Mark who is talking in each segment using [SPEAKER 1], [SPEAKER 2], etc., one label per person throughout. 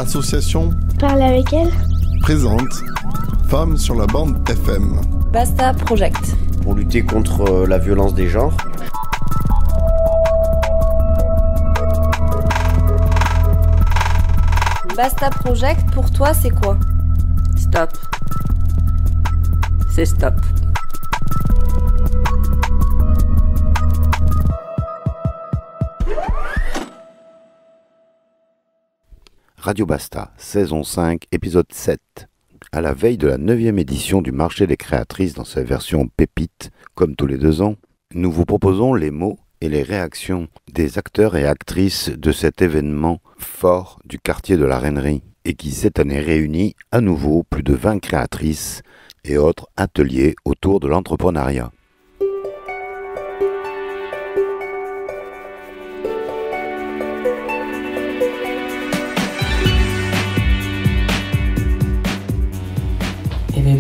[SPEAKER 1] L'association
[SPEAKER 2] Parle avec elle
[SPEAKER 1] présente Femmes sur la bande FM.
[SPEAKER 3] Basta Project.
[SPEAKER 4] Pour lutter contre la violence des genres.
[SPEAKER 3] Basta Project, pour toi, c'est quoi?
[SPEAKER 5] Stop. C'est stop.
[SPEAKER 6] Radio Basta, saison 5, épisode 7. À la veille de la 9e édition du marché des créatrices dans sa version pépite, comme tous les 2 ans, nous vous proposons les mots et les réactions des acteurs et actrices de cet événement fort du quartier de la Reinerie et qui cette année réunit à nouveau plus de 20 créatrices et autres ateliers autour de l'entrepreneuriat.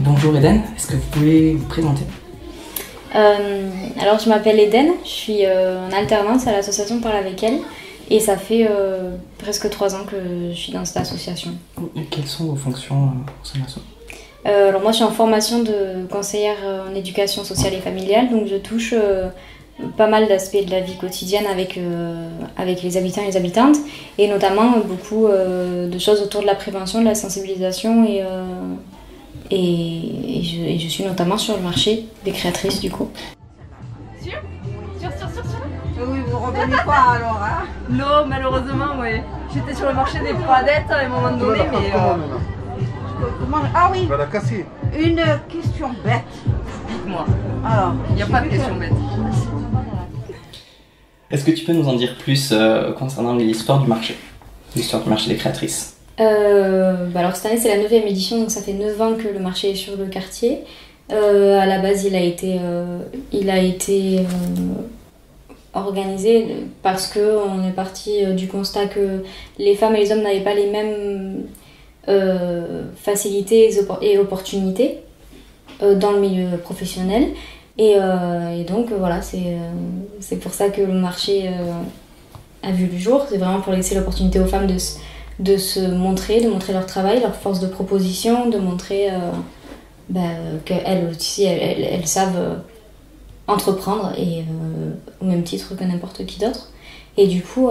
[SPEAKER 7] Bonjour Eden, est-ce que vous pouvez vous présenter?
[SPEAKER 8] Alors je m'appelle Eden, je suis en alternance à l'association Parle avec elle et ça fait presque 3 ans que je suis dans cette association.
[SPEAKER 7] Et quelles sont vos fonctions au sein de l'asso?
[SPEAKER 8] Alors moi je suis en formation de conseillère en éducation sociale et familiale, donc je touche pas mal d'aspects de la vie quotidienne avec les habitants et les habitantes et notamment beaucoup de choses autour de la prévention, de la sensibilisation et je suis notamment sur le marché des créatrices du coup.
[SPEAKER 9] Sûr. Oui, vous revenez pas alors hein?
[SPEAKER 5] Non, malheureusement, oui. J'étais sur le marché des Pradettes à un moment donné, mais...
[SPEAKER 9] Ah oui,
[SPEAKER 1] On va la casser.
[SPEAKER 9] une question bête.
[SPEAKER 5] Dites-moi,
[SPEAKER 9] Alors,
[SPEAKER 5] il n'y a pas de question bête.
[SPEAKER 7] Est-ce que tu peux nous en dire plus concernant l'histoire du marché des créatrices?
[SPEAKER 8] Alors cette année c'est la 9e édition, donc ça fait 9 ans que le marché est sur le quartier. À la base il a été organisé parce qu'on est parti du constat que les femmes et les hommes n'avaient pas les mêmes facilités et opportunités dans le milieu professionnel. Et donc voilà, c'est pour ça que le marché a vu le jour. C'est vraiment pour laisser l'opportunité aux femmes de se montrer, de montrer leur travail, leur force de proposition, de montrer qu'elles aussi, elles savent entreprendre et au même titre que n'importe qui d'autre. Et du coup,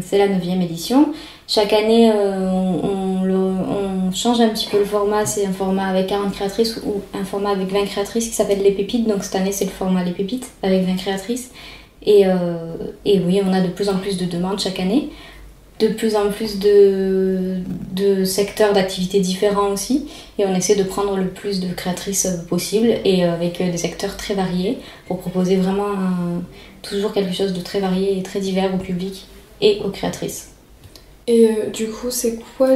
[SPEAKER 8] c'est la 9e édition. Chaque année, on change un petit peu le format. C'est un format avec 40 créatrices ou un format avec 20 créatrices qui s'appelle Les Pépites. Donc cette année, c'est le format Les Pépites avec 20 créatrices. Et oui, on a de plus en plus de demandes chaque année. De plus en plus de secteurs d'activités différents aussi, et on essaie de prendre le plus de créatrices possible et avec des secteurs très variés pour proposer vraiment toujours quelque chose de très varié et très divers au public et aux créatrices.
[SPEAKER 2] Et du coup, c'est quoi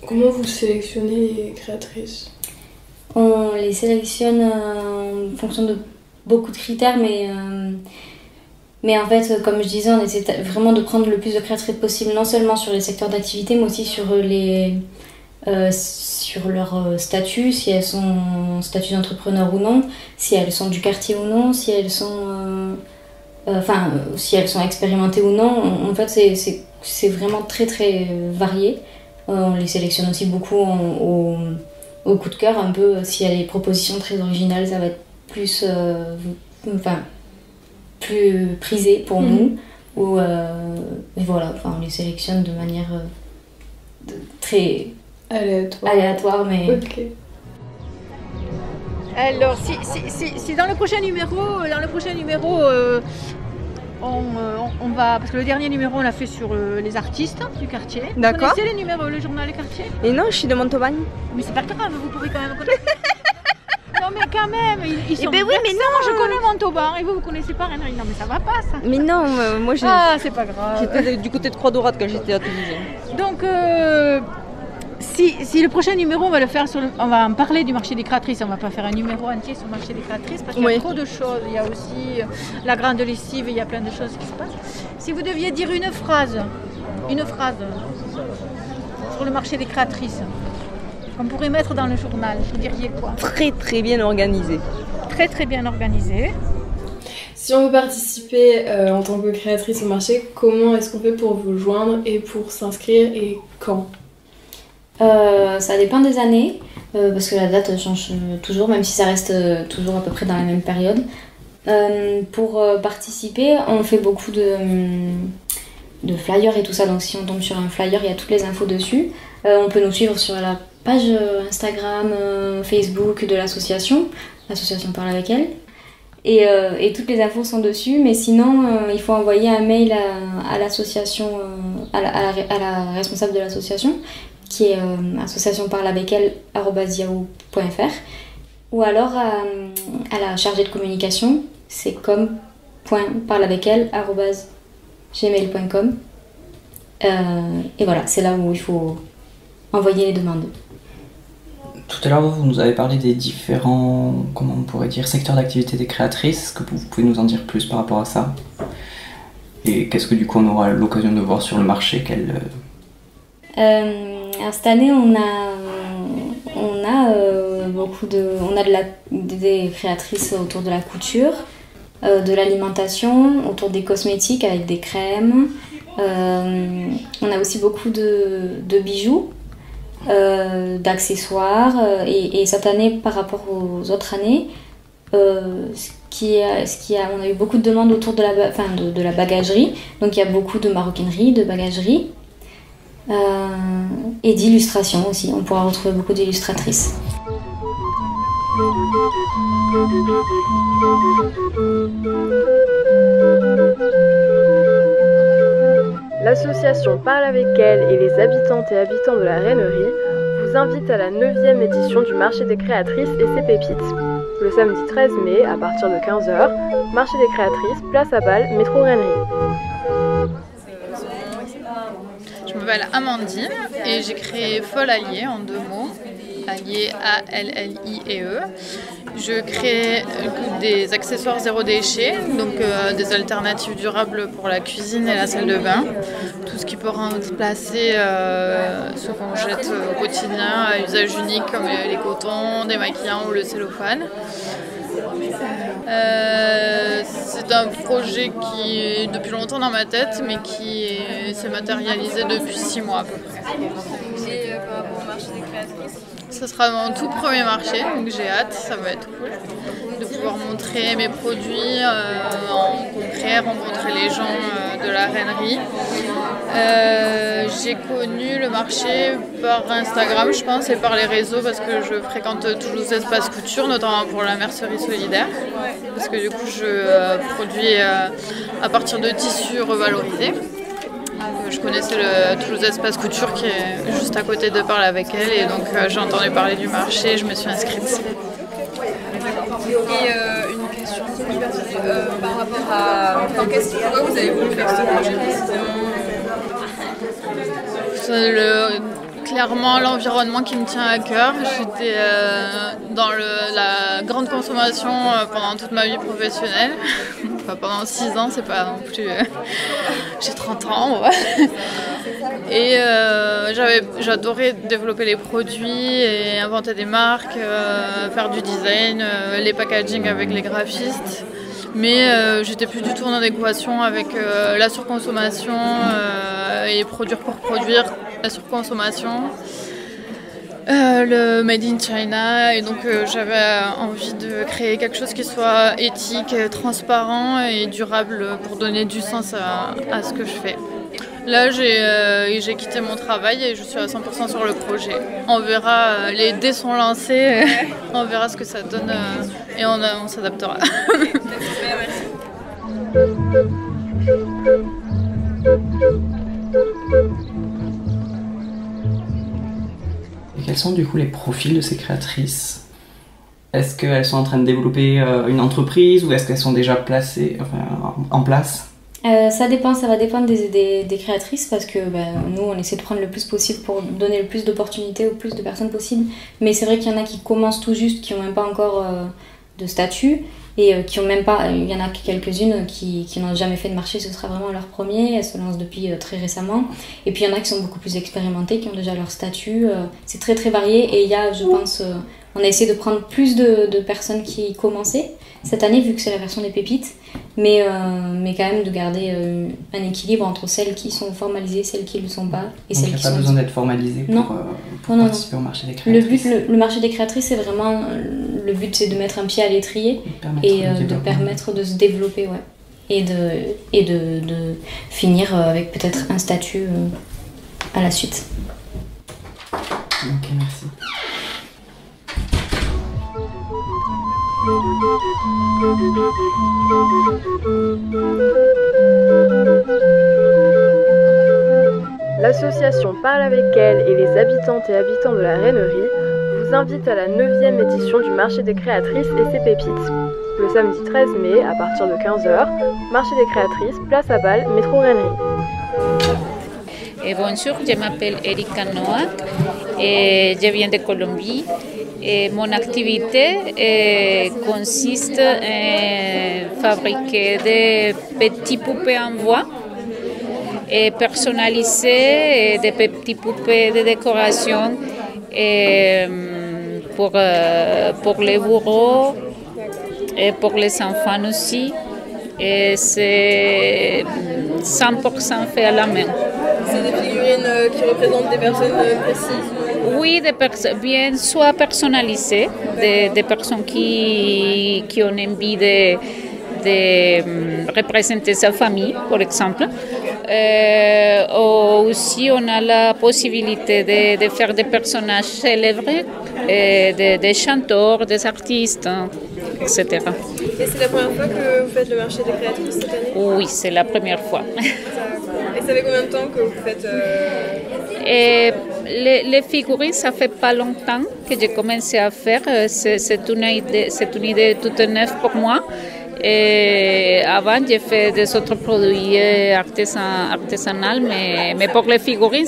[SPEAKER 2] comment vous sélectionnez les créatrices?
[SPEAKER 8] On les sélectionne en fonction de beaucoup de critères, mais en fait, comme je disais, on essaie vraiment de prendre le plus de créatrices possible, non seulement sur les secteurs d'activité, mais aussi sur leur statut, si elles sont en statut d'entrepreneur ou non, si elles sont du quartier ou non, si elles sont, si elles sont expérimentées ou non. En fait, c'est vraiment très très varié. On les sélectionne aussi beaucoup au coup de cœur, un peu. S'il y a des propositions très originales, ça va être plus... plus prisé pour nous, ou et voilà, on les sélectionne de manière très aléatoire, mais...
[SPEAKER 2] Okay.
[SPEAKER 9] alors si dans le prochain numéro, on va, parce que le dernier numéro on l'a fait sur les artistes du quartier.
[SPEAKER 5] D'accord.
[SPEAKER 9] Vous connaissez le journal du quartier?
[SPEAKER 5] Et non, je suis de Montaubagne.
[SPEAKER 9] Mais c'est pas grave, vous pouvez quand même connaître. Non mais quand même, ils sont...
[SPEAKER 5] oui, mais non,
[SPEAKER 9] moi je connais Montauban et vous connaissez pas Reinerie. Non mais ça va pas ça.
[SPEAKER 5] Mais non, moi
[SPEAKER 9] c'est pas grave.
[SPEAKER 5] j'étais du côté de Croix-Dorade quand j'étais à Toulouse.
[SPEAKER 9] Donc si le prochain numéro on va le faire on va en parler du marché des créatrices, on va pas faire un numéro entier sur le marché des créatrices parce qu'il y a trop de choses. Il y a aussi la grande lessive, il y a plein de choses qui se passent. Si vous deviez dire une phrase sur le marché des créatrices qu'on pourrait mettre dans le journal, vous diriez quoi?
[SPEAKER 5] Très très bien organisé.
[SPEAKER 9] Très très bien organisé.
[SPEAKER 2] Si on veut participer en tant que créatrice au marché, comment est-ce qu'on fait pour vous joindre et pour s'inscrire et quand?
[SPEAKER 8] Ça dépend des années, parce que la date change toujours, même si ça reste toujours à peu près dans la même période. Pour participer, on fait beaucoup de flyers et tout ça, donc si on tombe sur un flyer, il y a toutes les infos dessus. On peut nous suivre sur la page Instagram, Facebook de l'association Parle avec elle. Et toutes les infos sont dessus, mais sinon il faut envoyer un mail à l'association, à la responsable de l'association, qui est associationparleavecelle@yahoo.fr, ou alors à la chargée de communication, c'est com.parleavecelle@gmail.com. Et voilà, c'est là où il faut envoyer les demandes.
[SPEAKER 7] Tout à l'heure, vous nous avez parlé des différents, comment on pourrait dire, secteurs d'activité des créatrices. Est-ce que vous pouvez nous en dire plus par rapport à ça? Et qu'est-ce que du coup on aura l'occasion de voir sur le marché?
[SPEAKER 8] Alors cette année, on a des créatrices autour de la couture, de l'alimentation, autour des cosmétiques avec des crèmes. On a aussi beaucoup de bijoux, d'accessoires, et cette année par rapport aux autres années, on a eu beaucoup de demandes autour de la bagagerie, donc il y a beaucoup de maroquinerie, de bagagerie, et d'illustration aussi. On pourra retrouver beaucoup d'illustratrices.
[SPEAKER 10] L'association Parle avec elle et les habitantes et habitants de la Rainerie vous invitent à la 9e édition du marché des créatrices et ses pépites. Le samedi 13 mai, à partir de 15h, marché des créatrices, place à Bâle, métro Rainerie.
[SPEAKER 11] Je m'appelle Amandine et j'ai créé Folle Alliée en 2 mots. Alliée A-L-L-I-E. Je crée des accessoires zéro déchet, donc des alternatives durables pour la cuisine et la salle de bain. Tout ce qui peut remplacer ce qu'on jette au quotidien à usage unique, comme les cotons, démaquillants ou le cellophane. C'est un projet qui est depuis longtemps dans ma tête, mais qui s'est matérialisé depuis 6 mois à peu près.
[SPEAKER 10] Et par rapport au marché des créatrices,
[SPEAKER 11] ce sera mon tout premier marché, donc j'ai hâte, ça va être cool de pouvoir montrer mes produits en concret, rencontrer les gens de la Rainerie. J'ai connu le marché par Instagram, je pense, et par les réseaux, parce que je fréquente Toulouse Espace Couture, notamment pour la mercerie solidaire, parce que du coup je produis à partir de tissus revalorisés. Je connaissais le Toulouse Espace Couture qui est juste à côté de Parle avec elle, et donc j'ai entendu parler du marché et je me suis inscrite.
[SPEAKER 10] Et une question par rapport à... pourquoi vous avez voulu faire ce projet?
[SPEAKER 11] Clairement l'environnement qui me tient à cœur. J'étais dans la grande consommation pendant toute ma vie professionnelle. Enfin, pendant 6 ans, c'est pas non plus... J'ai 30 ans, ouais. Et j'adorais développer les produits et inventer des marques, faire du design, les packaging avec les graphistes. Mais j'étais plus du tout en adéquation avec la surconsommation et produire pour produire, la surconsommation, le Made in China, et donc j'avais envie de créer quelque chose qui soit éthique, transparent et durable pour donner du sens à ce que je fais. Là, j'ai quitté mon travail et je suis à 100% sur le projet. On verra, les dés sont lancés, on verra ce que ça donne et on s'adaptera.
[SPEAKER 7] Et quels sont du coup les profils de ces créatrices? Est-ce qu'elles sont en train de développer une entreprise, ou est-ce qu'elles sont déjà placées, en place?
[SPEAKER 8] Ça dépend, ça va dépendre des créatrices, parce que nous on essaie de prendre le plus possible pour donner le plus d'opportunités au plus de personnes possible. Mais c'est vrai qu'il y en a qui commencent tout juste, qui n'ont même pas encore de statut, et qui ont même pas, il y en a quelques-unes qui n'ont jamais fait de marché, ce sera vraiment leur premier, elles se lancent depuis très récemment. Et puis il y en a qui sont beaucoup plus expérimentées, qui ont déjà leur statut. C'est très très varié, et il y a, je pense, On a essayé de prendre plus de personnes qui commençaient cette année, vu que c'est la version des pépites, mais quand même de garder un équilibre entre celles qui sont formalisées, celles qui ne le sont pas. Et
[SPEAKER 7] donc
[SPEAKER 8] celles
[SPEAKER 7] il n'y
[SPEAKER 8] qui
[SPEAKER 7] a pas
[SPEAKER 8] sont...
[SPEAKER 7] besoin d'être formalisé pour participer au marché des créatrices.
[SPEAKER 8] Le marché des créatrices, c'est vraiment... Le but, c'est de mettre un pied à l'étrier et de permettre de se développer, ouais. Et de finir avec peut-être un statut à la suite.
[SPEAKER 7] Ok, merci.
[SPEAKER 10] L'association Parle avec elle et les habitantes et habitants de la Rainerie vous invite à la 9e édition du marché des créatrices et ses pépites. Le samedi 13 mai, à partir de 15h, marché des créatrices, place à Bâle, métro Rainerie.
[SPEAKER 12] Bonjour, je m'appelle Erika Noack et je viens de Colombie. Et mon activité consiste à fabriquer des petits poupées en bois et personnaliser des petits poupées de décoration et pour les bureaux et pour les enfants aussi. Et c'est 100% fait à la main.
[SPEAKER 2] C'est des figurines qui représentent des personnes précises?
[SPEAKER 12] Oui, bien soit personnalisées, des personnes qui ont envie de représenter sa famille, par exemple. Aussi, on a la possibilité de faire des personnages célèbres, des chanteurs, des artistes, etc.
[SPEAKER 2] Et c'est la première fois que vous faites le marché des créatrices cette année?
[SPEAKER 12] Oui, c'est la première fois.
[SPEAKER 2] Et ça fait combien de temps que vous faites
[SPEAKER 12] les figurines, ça fait pas longtemps que j'ai commencé à faire. C'est une idée toute neuve pour moi. Et avant, j'ai fait des autres produits artisanaux, mais pour les figurines,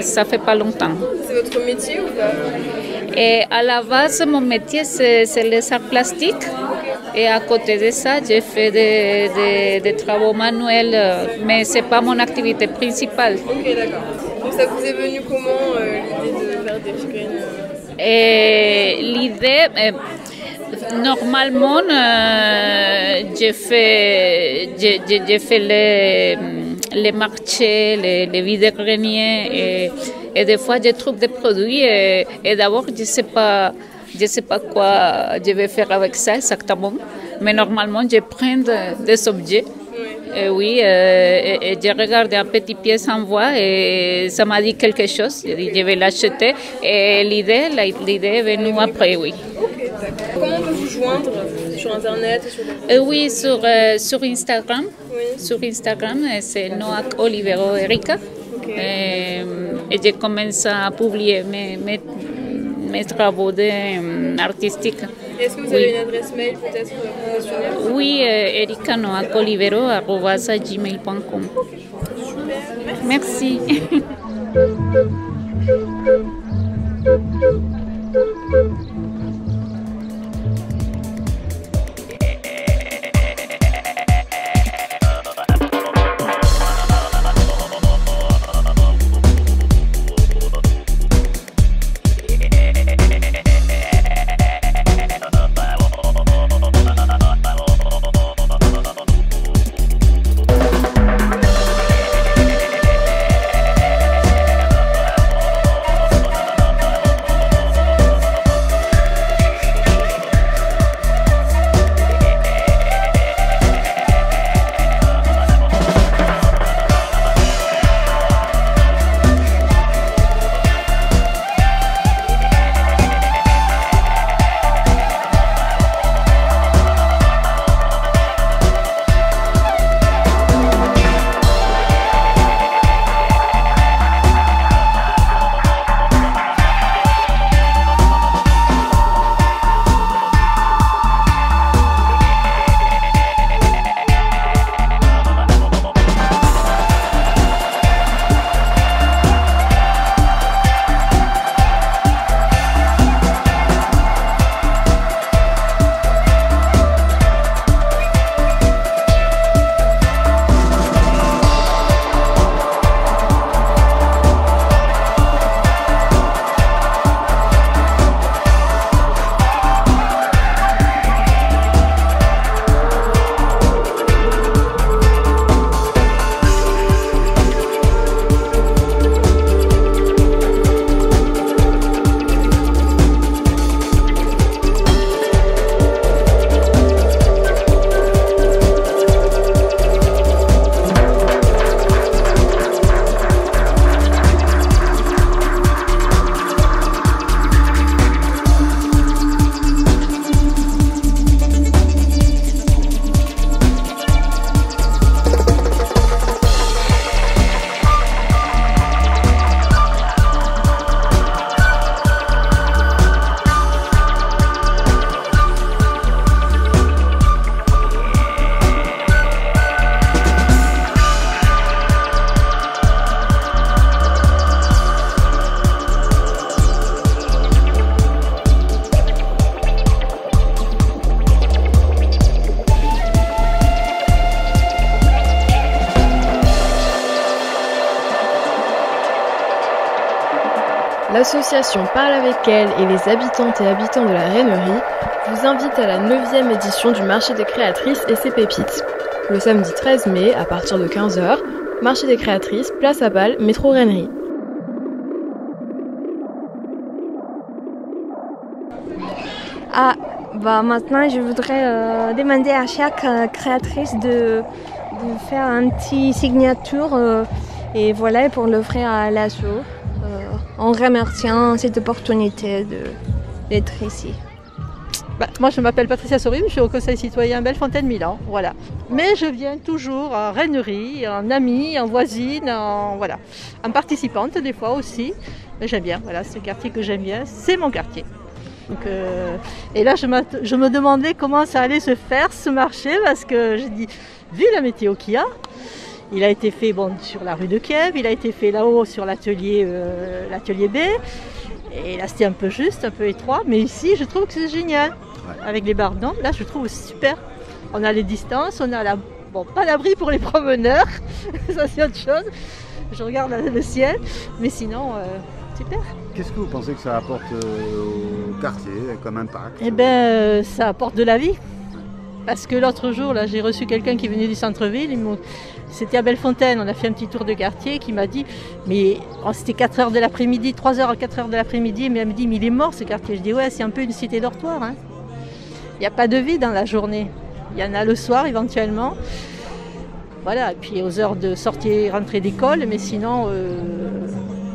[SPEAKER 12] ça fait pas longtemps.
[SPEAKER 2] C'est votre métier ou pas?
[SPEAKER 12] Et à la base, mon métier, c'est les arts plastiques. Et à côté de ça, j'ai fait des travaux manuels, mais ce n'est pas mon activité principale.
[SPEAKER 2] Ok, d'accord. Donc ça vous est venu comment, l'idée de faire des figurines?
[SPEAKER 12] L'idée, normalement, j'ai fait les marchés, les vide-greniers, et des fois, je trouve des produits, et d'abord, je ne sais pas quoi je vais faire avec ça exactement, mais normalement je prends des objets. Oui, et j'ai regardé un petit pièce en bois et ça m'a dit quelque chose. J'ai dit je vais l'acheter et l'idée est venue après, oui.
[SPEAKER 2] Okay, comment on peut vous joindre sur Internet
[SPEAKER 12] Oui, sur Instagram. Oui. Sur Instagram, c'est Noack Olivero Erika. Okay. Et je commence à publier mes travaux artistiques.
[SPEAKER 2] Est-ce que vous avez une adresse mail peut-être professionnelle?
[SPEAKER 12] Oui, ericanoaccolivero@gmail.com. Merci.
[SPEAKER 10] L'association Parle avec elle et les habitantes et habitants de la Rainerie vous invite à la 9e édition du marché des créatrices et ses pépites. Le samedi 13 mai, à partir de 15h, marché des créatrices, place à Bâle, métro Rainerie.
[SPEAKER 13] Ah, bah maintenant je voudrais demander à chaque créatrice de faire un petit signature et voilà pour l'offrir à l'asso en remerciant cette opportunité d'être ici.
[SPEAKER 9] Bah, moi je m'appelle Patricia Sorim, je suis au Conseil citoyen Bellefontaine-Milan, voilà. Mais je viens toujours en Rainerie, en amie, en voisine, en participante des fois aussi. Mais j'aime bien, voilà, c'est le quartier que j'aime bien, c'est mon quartier. Donc, et là je me demandais comment ça allait se faire ce marché parce que j'ai dit, vu la météo qu'il y a, il a été fait sur la rue de Kiev, il a été fait là-haut sur l'atelier B. Et là c'était un peu juste, un peu étroit, mais ici je trouve que c'est génial. Avec les barres blanches, là je trouve super. On a les distances, on a pas l'abri pour les promeneurs, ça c'est autre chose. Je regarde le ciel, mais sinon super.
[SPEAKER 14] Qu'est-ce que vous pensez que ça apporte au quartier comme impact?
[SPEAKER 9] Eh bien ça apporte de la vie. Parce que l'autre jour, là, j'ai reçu quelqu'un qui venait du centre-ville, c'était à Bellefontaine, on a fait un petit tour de quartier, qui m'a dit, mais c'était 4h de l'après-midi, 3h à 4h de l'après-midi, mais elle me dit, mais il est mort ce quartier. Je dis, ouais, c'est un peu une cité dortoir. Hein. Il n'y a pas de vie dans la journée. Il y en a le soir éventuellement. Voilà, et puis aux heures de sortie et rentrée d'école, mais sinon,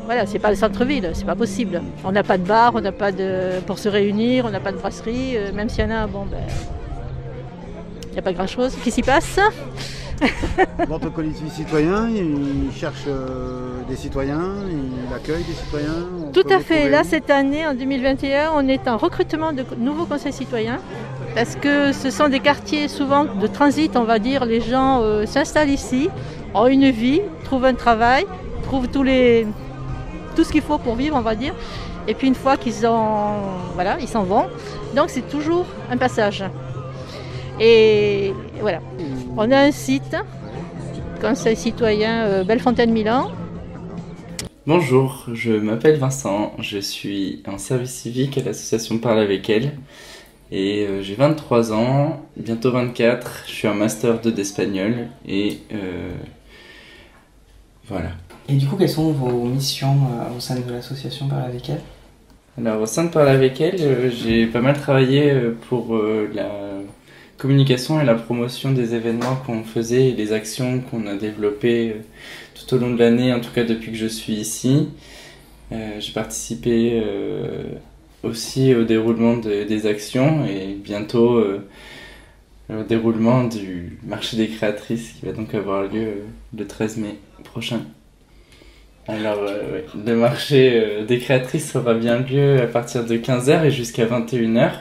[SPEAKER 9] voilà, c'est pas le centre-ville, c'est pas possible. On n'a pas de bar, on n'a pas pour se réunir, on n'a pas de brasserie, même s'il y en a, il n'y a pas grand-chose qui s'y passe.
[SPEAKER 14] Votre collectif citoyen, il cherche des citoyens, il accueille des citoyens.
[SPEAKER 9] Tout à fait. Là, cette année, en 2021, on est en recrutement de nouveaux conseils citoyens parce que ce sont des quartiers souvent de transit, on va dire. Les gens s'installent ici, ont une vie, trouvent un travail, trouvent tout ce qu'il faut pour vivre, on va dire. Et puis une fois ils s'en vont. Donc c'est toujours un passage. Et voilà, on a un site, Conseil citoyen Bellefontaine-Milan.
[SPEAKER 15] Bonjour, je m'appelle Vincent, je suis en service civique à l'association Parle avec elle et j'ai 23 ans, bientôt 24, je suis en master 2 d'espagnol et voilà.
[SPEAKER 7] Et du coup, quelles sont vos missions au sein de l'association Parle avec elle?
[SPEAKER 15] Alors au sein de Parle avec elle, j'ai pas mal travaillé pour la communication et la promotion des événements qu'on faisait et les actions qu'on a développées tout au long de l'année, en tout cas depuis que je suis ici. J'ai participé aussi au déroulement des actions et bientôt au déroulement du marché des créatrices qui va donc avoir lieu le 13 mai prochain. Alors le marché des créatrices aura bien lieu à partir de 15h et jusqu'à 21h,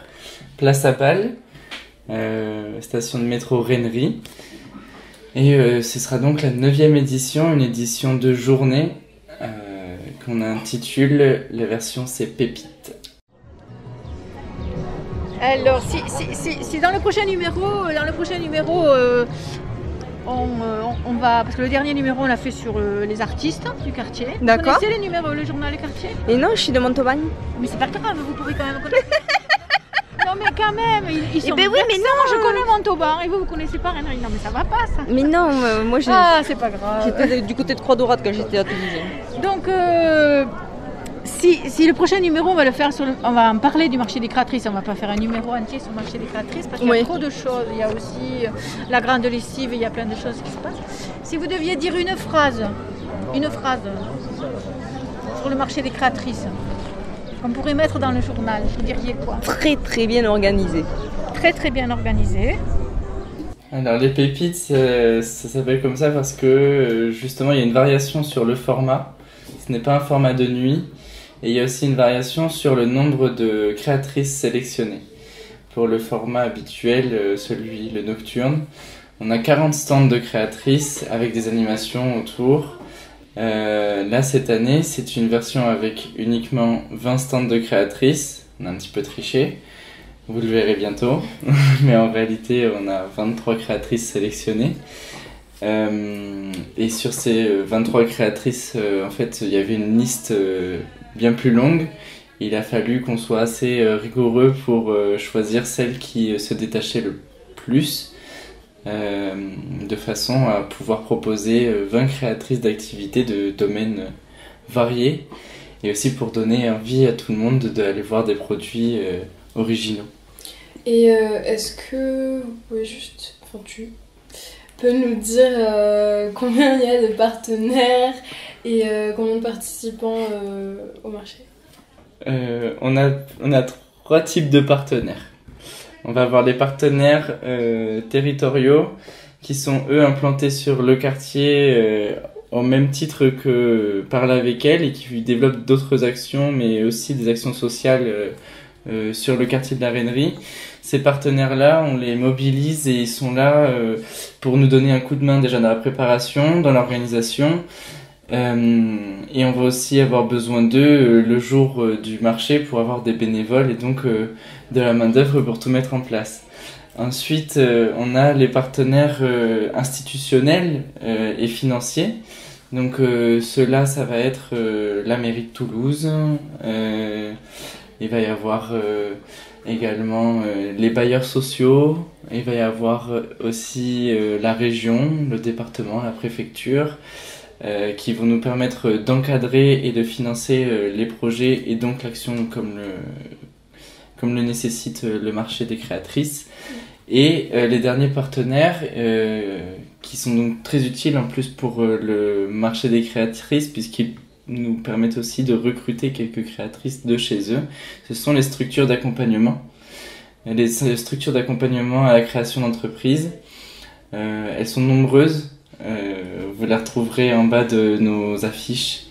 [SPEAKER 15] place à Bâle. Station de métro Rainerie et ce sera donc la 9e édition, une édition de journée qu'on intitule la version c'est Pépites.
[SPEAKER 9] Alors si dans le prochain numéro on va, parce que le dernier numéro on l'a fait sur les artistes du quartier.
[SPEAKER 5] D'accord.
[SPEAKER 9] Vous connaissez le journal Les Quartiers?
[SPEAKER 5] Et non, je suis de Montaubagne.
[SPEAKER 9] Mais c'est pas grave, vous pouvez quand même connaître. Non mais quand même, ils sont
[SPEAKER 5] ben oui, mais non,
[SPEAKER 9] je connais Montauban et vous connaissez pas Rainerie. Non mais ça va pas ça.
[SPEAKER 5] Mais non, moi
[SPEAKER 9] c'est pas grave.
[SPEAKER 5] J'étais du côté de Croix-Dorade quand j'étais à Toulouse.
[SPEAKER 9] Donc si le prochain numéro on va le faire on va en parler du marché des créatrices, on va pas faire un numéro entier sur le marché des créatrices parce qu'il y a trop de choses. Il y a aussi la grande lessive, il y a plein de choses qui se passent. Si vous deviez dire une phrase sur le marché des créatrices, qu'on pourrait mettre dans le journal, vous diriez quoi?
[SPEAKER 5] Très très bien organisé.
[SPEAKER 9] Très très bien organisé.
[SPEAKER 15] Alors les pépites, ça s'appelle comme ça parce que justement il y a une variation sur le format. Ce n'est pas un format de nuit. Et il y a aussi une variation sur le nombre de créatrices sélectionnées. Pour le format habituel, le nocturne, on a 40 stands de créatrices avec des animations autour. Là, cette année, c'est une version avec uniquement 20 stands de créatrices. On a un petit peu triché, vous le verrez bientôt. Mais en réalité, on a 23 créatrices sélectionnées. Et sur ces 23 créatrices, en fait, il y avait une liste bien plus longue. Il a fallu qu'on soit assez rigoureux pour choisir celle qui se détachait le plus, de façon à pouvoir proposer 20 créatrices d'activités de domaines variés, et aussi pour donner envie à tout le monde d'aller voir des produits originaux.
[SPEAKER 2] Et est-ce que vous pouvez juste, tu peux nous dire combien il y a de partenaires et combien de participants au marché?
[SPEAKER 15] On a 3 types de partenaires. On va avoir les partenaires territoriaux qui sont eux implantés sur le quartier au même titre que Parler avec elle, et qui développent d'autres actions, mais aussi des actions sociales sur le quartier de la Rainerie. Ces partenaires-là, on les mobilise et ils sont là pour nous donner un coup de main déjà dans la préparation, dans l'organisation. Et on va aussi avoir besoin d'eux le jour du marché pour avoir des bénévoles et donc de la main-d'œuvre pour tout mettre en place. Ensuite, on a les partenaires institutionnels et financiers. Donc ceux-là, ça va être la mairie de Toulouse. Il va y avoir également les bailleurs sociaux. Il va y avoir aussi la région, le département, la préfecture, qui vont nous permettre d'encadrer et de financer les projets et donc l'action comme le nécessite le marché des créatrices. Et les derniers partenaires qui sont donc très utiles en plus pour le marché des créatrices, puisqu'ils nous permettent aussi de recruter quelques créatrices de chez eux. Ce sont les structures d'accompagnement. Les structures d'accompagnement à la création d'entreprises. Elles sont nombreuses. Vous les retrouverez en bas de nos affiches.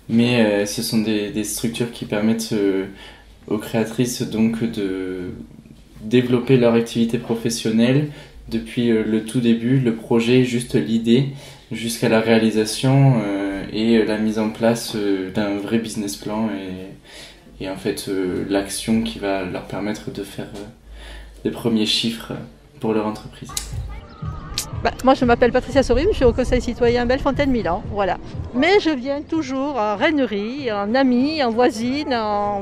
[SPEAKER 15] Mais ce sont des structures qui permettent aux créatrices donc de développer leur activité professionnelle depuis le tout début, le projet, juste l'idée, jusqu'à la réalisation et la mise en place d'un vrai business plan et en fait l'action qui va leur permettre de faire des premiers chiffres pour leur entreprise.
[SPEAKER 9] Moi je m'appelle Patricia Sorim, je suis au Conseil citoyen Bellefontaine-Milan, voilà. Mais je viens toujours en rainerie, en amie, en voisine, en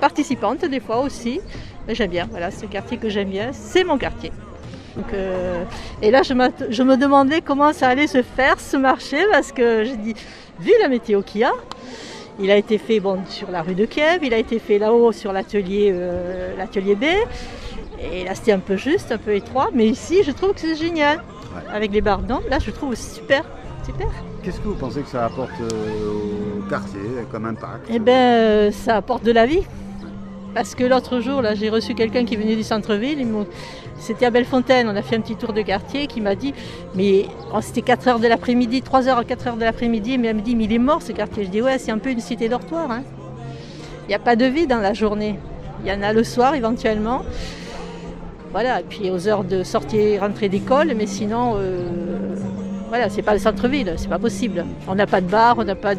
[SPEAKER 9] participante des fois aussi. Mais j'aime bien, voilà, c'est le quartier que j'aime bien, c'est mon quartier. Donc, et là je me demandais comment ça allait se faire ce marché, parce que j'ai dit, vu la météo qu'il y a, il a été fait sur la rue de Kiev, il a été fait là-haut sur l'atelier B. Et là c'était un peu juste, un peu étroit, mais ici je trouve que c'est génial. Ouais. Avec les bardons, là je trouve super.
[SPEAKER 14] Qu'est-ce que vous pensez que ça apporte au quartier comme impact?
[SPEAKER 9] Eh bien ça apporte de la vie. Parce que l'autre jour, là, j'ai reçu quelqu'un qui venait du centre-ville, c'était à Bellefontaine, on a fait un petit tour de quartier, qui m'a dit, mais c'était 4h de l'après-midi, 3h à 4h de l'après-midi, mais elle me dit, mais il est mort ce quartier. Je dis, ouais, c'est un peu une cité dortoir. Hein. Il n'y a pas de vie dans la journée. Il y en a le soir éventuellement. Voilà, et puis aux heures de sortie, rentrée d'école, mais sinon, voilà, c'est pas le centre-ville, c'est pas possible. On n'a pas de bar, on n'a pas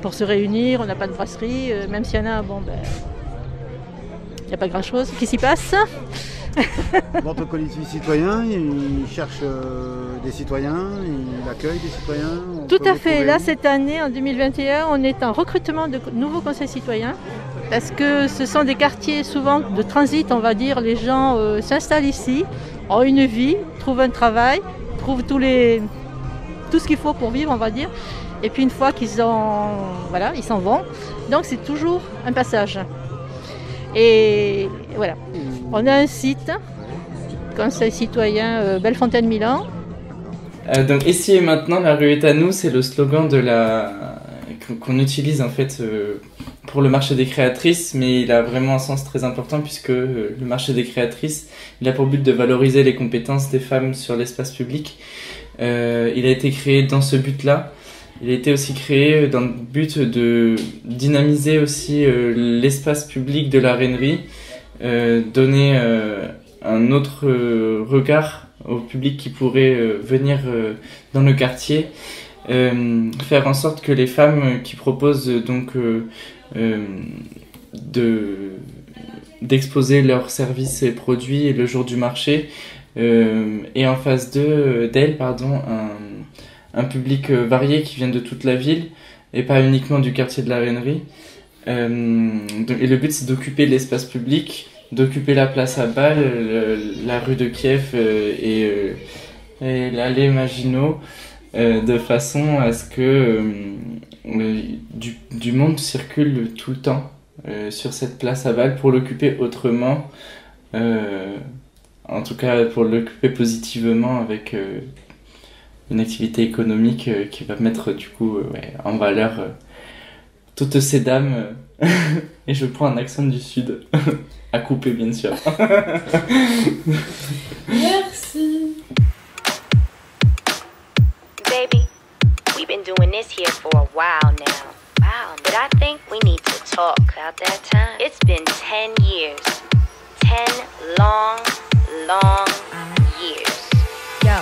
[SPEAKER 9] pour se réunir, on n'a pas de brasserie, même s'il y en a, il n'y a pas grand-chose qui s'y passe.
[SPEAKER 14] Votre collectif citoyen, il cherche des citoyens, il accueille des citoyens?
[SPEAKER 9] Tout à fait. Là, cette année, en 2021, on est en recrutement de nouveaux conseils citoyens. Parce que ce sont des quartiers souvent de transit, on va dire. Les gens s'installent ici, ont une vie, trouvent un travail, trouvent tout ce qu'il faut pour vivre, on va dire. Et puis une fois ils s'en vont. Donc c'est toujours un passage. Et voilà, on a un site, Conseil citoyen Bellefontaine-Milan.
[SPEAKER 15] Donc ici et maintenant, la rue est à nous, c'est le slogan qu'on utilise en fait pour le marché des créatrices, mais il a vraiment un sens très important puisque le marché des créatrices, il a pour but de valoriser les compétences des femmes sur l'espace public. Il a été créé dans ce but-là. Il a été aussi créé dans le but de dynamiser aussi l'espace public de la Rainerie, donner un autre regard au public qui pourrait venir dans le quartier, faire en sorte que les femmes qui proposent donc d'exposer leurs services et produits le jour du marché et en face d'elles, un public varié qui vient de toute la ville et pas uniquement du quartier de la Rainerie. Et le but, c'est d'occuper l'espace public, d'occuper la place à Bâle, la rue de Kiev et l'allée Maginot, de façon à ce que du monde circule tout le temps sur cette place à Bâle pour l'occuper autrement, en tout cas pour l'occuper positivement avec une activité économique qui va mettre du coup en valeur toutes ces dames. Et je prends un accent du sud à couper bien sûr.
[SPEAKER 2] Merci.
[SPEAKER 16] Baby, we've been doing this here for a while now. Wow, but I think we need to talk about that time. It's been 10 years. 10 long years.
[SPEAKER 17] Yo,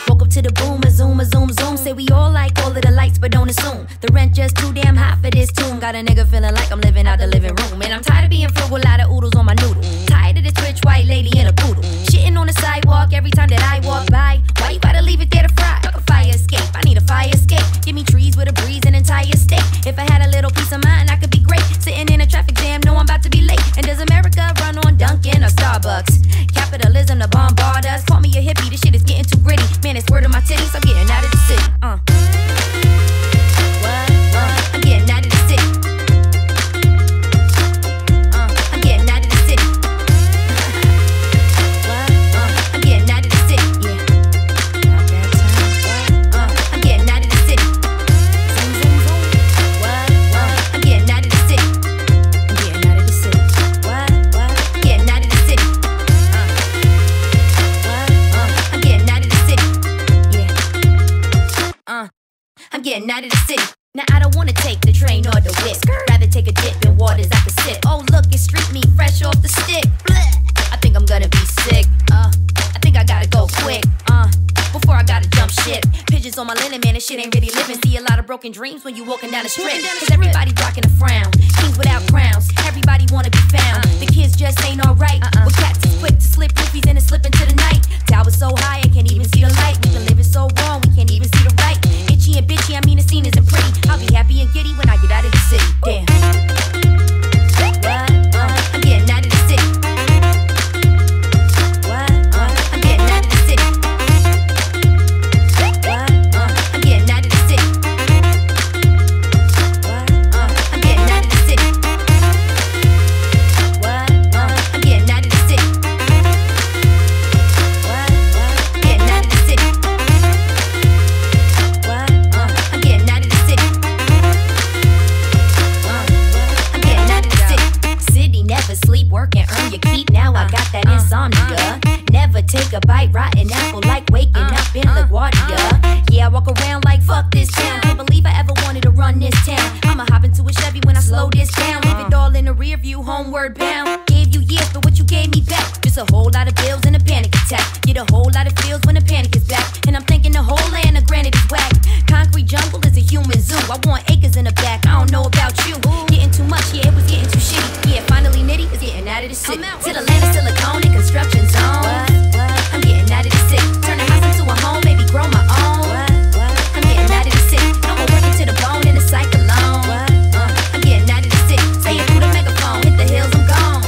[SPEAKER 17] woke up to the boomer, zoom, zoom. Say we all like all of the lights, but don't assume the rent just too damn high for this tune. Got a nigga feeling like I'm living out the living room. And I'm tired of being frugal, lot of oodles on my noodle. Tired of this rich white lady in a poodle. Shitting on the sidewalk every time that I walk by. Why you gotta leave it there to fry? Like a fire escape, I need a fire escape. Give me trees with a breeze, an entire state. If I had a little peace of mind, I could be great. Sitting in a traffic jam, know I'm about to be late. And does America run on Dunkin' or Starbucks? Capitalism to bombard us. Call me a hippie, this shit is getting too gritty. Man, it's word of my titties, I'm getting out of the city. I'm getting out of the city. I'm getting out of the city. I'm getting out of the city. Yeah. I'm getting out of the city. I'm getting out of the city. I'm getting out of the city. I'm getting out of the city. I'm getting out of the city. Yeah. I'm getting out of the city. Now I don't wanna take the train or the whip. Rather take a dip in waters I can sip. Oh look, it's street meat fresh off the stick. Blech. I think I'm gonna be sick. I think I gotta go quick. Before I gotta jump ship. Pigeons on my linen, man, this shit ain't really living. See a lot of broken dreams when you walking down the strip. Cause everybody rocking a frown. Kings without crowns. Everybody wanna be found. The kids just ain't alright. With cats is quick to slip roofies and slip into the night. Towers so high I can't even see the light. We been living so wrong we can't even see the right. Itchy and bitchy, I mean the scene isn't pretty. I'll be happy and giddy when I get out of the city. Damn. I'm getting out of the city. I'm getting out of the city. I'm getting out of the city. I'm getting out of the city. I'm getting out of the city. Getting out of the city. I'm getting out of the city. I'm getting out of the city. City never sleep, work and earn your keep. Now I got that insomnia. Never take a bite, rotten apple like waking up in LaGuardia. Yeah, I walk around like fuck this town. Can't believe I ever wanted to run this town. I'ma hop into a Chevy when I slow this down. Leave it all in the rear view, homeward bound. Gave you years, but what you gave me back? Just a whole lot of bills and a panic attack. Get a whole lot of feels when the panic is back. And I'm thinking the whole land of granite is whack. Concrete jungle is a human zoo. I want acres in the back, I don't know about you. Getting too much, yeah, it was getting too shitty. Yeah, finally Nitty is getting out of the city. To the land of silicone and construction zone. I'm getting out of the city. Turn the house into a home, maybe grow my own. I'm getting out of the city. No more working to the bone in a cyclone. I'm getting out of the city. Say it through the megaphone, hit the hills, I'm gone.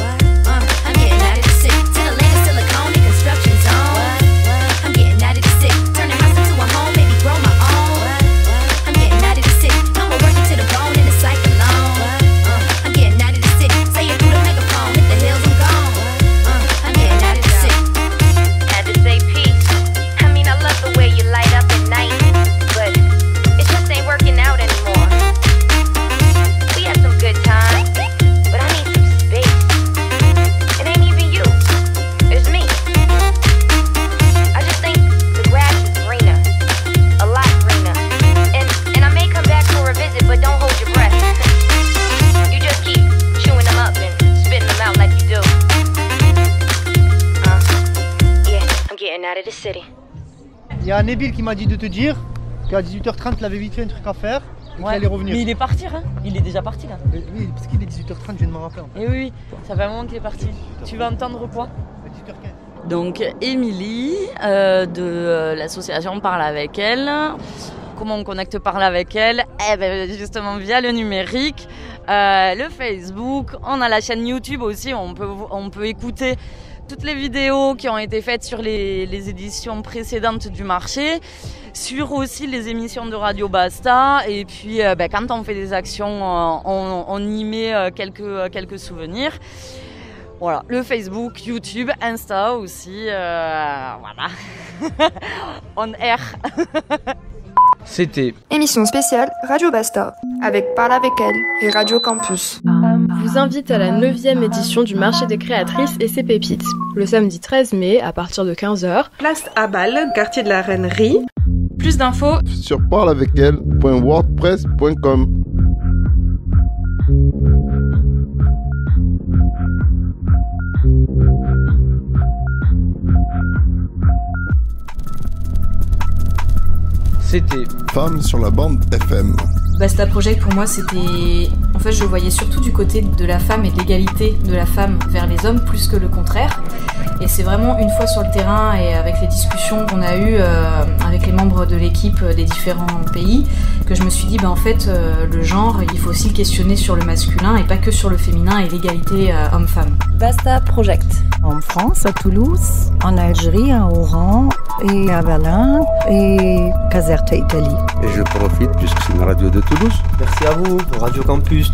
[SPEAKER 17] I'm getting out of the city. To the land of silicone and construction zone. I'm getting out of the city. Turn the house into a home, maybe grow my own. I'm getting out of the city. No more working to the bone in a cyclone. I'm getting out of the city. Say it through the megaphone, hit the hills, I'm gone. I'm getting out of the city.
[SPEAKER 16] Had to say peace. I mean, I love the way you light up at night, but it just ain't working out anymore. We had some good times, but I need some space. It ain't even you, it's me. I just think the grass is greener, a lot greener. And I may come back for a visit, but don't hold your breath. You just keep chewing them up and spitting them out like you do. Yeah, I'm getting out of the city.
[SPEAKER 18] Il y a Nabil qui m'a dit de te dire qu'à 18h30 il avait vite fait un truc à faire et qu'il allait revenir.
[SPEAKER 19] Mais il est parti, hein. Il est déjà parti là.
[SPEAKER 18] Oui, parce qu'il est 18h30, je viens de m'en rappeler.
[SPEAKER 19] Et oui, ça fait un moment qu'il est parti. Tu vas entendre quoi?
[SPEAKER 18] 18h15.
[SPEAKER 20] Donc Émilie de l'association Parle avec elle
[SPEAKER 19] comment on connecte Parle avec elle? Eh ben, justement via le numérique, le Facebook. On a la chaîne YouTube aussi, on peut écouter toutes les vidéos qui ont été faites sur les éditions précédentes du marché, sur aussi les émissions de Radio Basta. Et puis quand on fait des actions, on y met quelques souvenirs. Voilà, le Facebook, YouTube, Insta aussi, voilà. On air.
[SPEAKER 20] C'était
[SPEAKER 21] émission spéciale Radio Basta avec Parle avec elle et Radio Campus.
[SPEAKER 10] Vous invite à la 9e édition du marché des créatrices et ses pépites, le samedi 13 mai à partir de 15h.
[SPEAKER 22] Place à Bâle, quartier de la Reinerie.
[SPEAKER 10] Plus d'infos
[SPEAKER 1] sur parleavecelle.wordpress.com.
[SPEAKER 20] C'était
[SPEAKER 1] Femmes sur la bande FM.
[SPEAKER 23] Basta Project pour moi c'était... En fait je le voyais surtout du côté de la femme et de l'égalité de la femme vers les hommes plus que le contraire. Et c'est vraiment une fois sur le terrain et avec les discussions qu'on a eues avec les membres de l'équipe des différents pays que je me suis dit en fait le genre il faut aussi le questionner sur le masculin et pas que sur le féminin et l'égalité homme-femme.
[SPEAKER 3] Basta Project.
[SPEAKER 24] En France, à Toulouse, en Algérie, à Oran et à Berlin et Caserta, Italie.
[SPEAKER 4] Et je profite puisque c'est une radio de Toulouse.
[SPEAKER 20] Merci à vous, Radio Campus.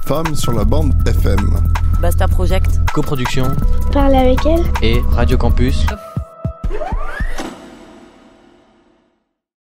[SPEAKER 1] Femmes sur la bande FM.
[SPEAKER 19] Basta Project.
[SPEAKER 20] Coproduction.
[SPEAKER 21] Parle avec elle
[SPEAKER 20] Et Radio Campus.